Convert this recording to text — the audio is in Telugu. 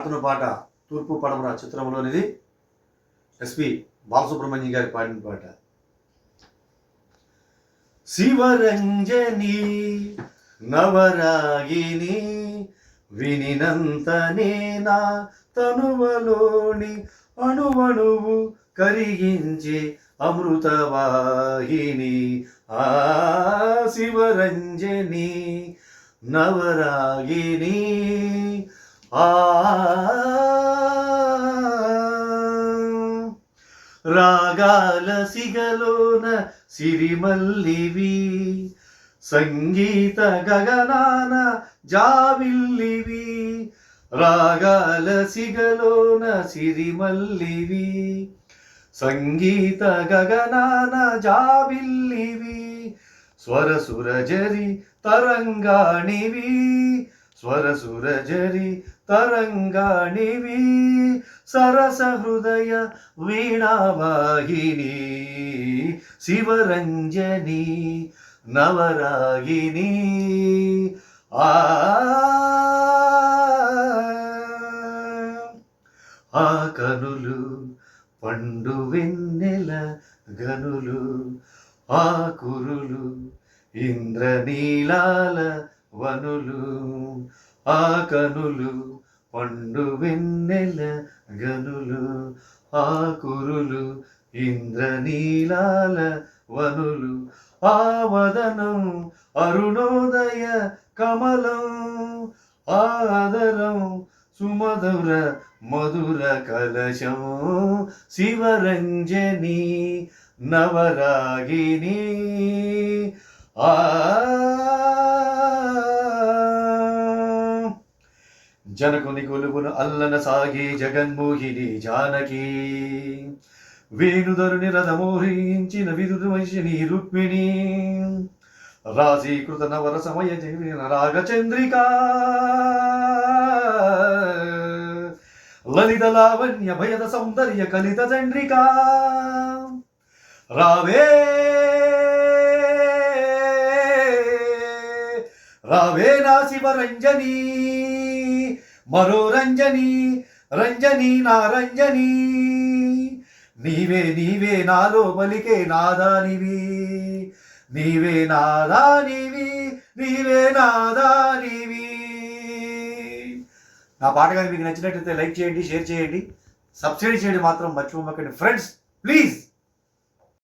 అతను పాట తూర్పు పడమర చిత్రంలోనిది. ఎస్పి బాలసుబ్రహ్మణ్యం గారి పాడిన పాట. శివరంజని నవరాగిని వినినంతనే నా తనువలోని అణువణువు కరిగించే అమృతవాహిని. ఆ శివరంజని నవరాగిని ఆ రాగాల సిగలోన సిరిమల్లివి, సంగీత గగనాన జావిల్లివి. రాగాల సిగలోన సిరిమల్లివి, సంగీత గగనాన జావిల్లివి. స్వరసురజరి తరంగాణివి, స్వరసురజరి తరంగాణివి. సరస హృదయ వీణావాహిని శివరంజని నవరాగిని. ఆ కనులు పండు వెన్నెల గనులు, ఆ కురులు ఇంద్రనీలాల వనులు. ఆ కనులు పండు వెన్నెల గనులు, ఆ కురులు ఇంద్రనీలాల వనులు. ఆ వదనం అరుణోదయ కమలం, ఆదరం సుమధుర మధుర కలశం. శివరంజని నవరాగిని ఆ జనకుని కొలువును అల్లన సాగే జగన్మోహిని జానకి. వేణుధరుని రథమోహించిన విదురువశిని రుక్మిణి. రాశీకృత నవర సమయ రాగచంద్రిక. లలిత లావణ్య భయద సౌందర్య కలిత చంద్రిక. రావే రావే నా శివరంజని మరోరంజని, రంజని నా రంజని. నీవే నీవే నాలో పలికే నాదానివి, నీవే నాదానివి, నీవే నాదానివి. నా పాట కానీ మీకు నచ్చినట్లయితే లైక్ చేయండి, షేర్ చేయండి, సబ్స్క్రైబ్ చేయండి మాత్రం మర్చిపోకండి ఫ్రెండ్స్, ప్లీజ్.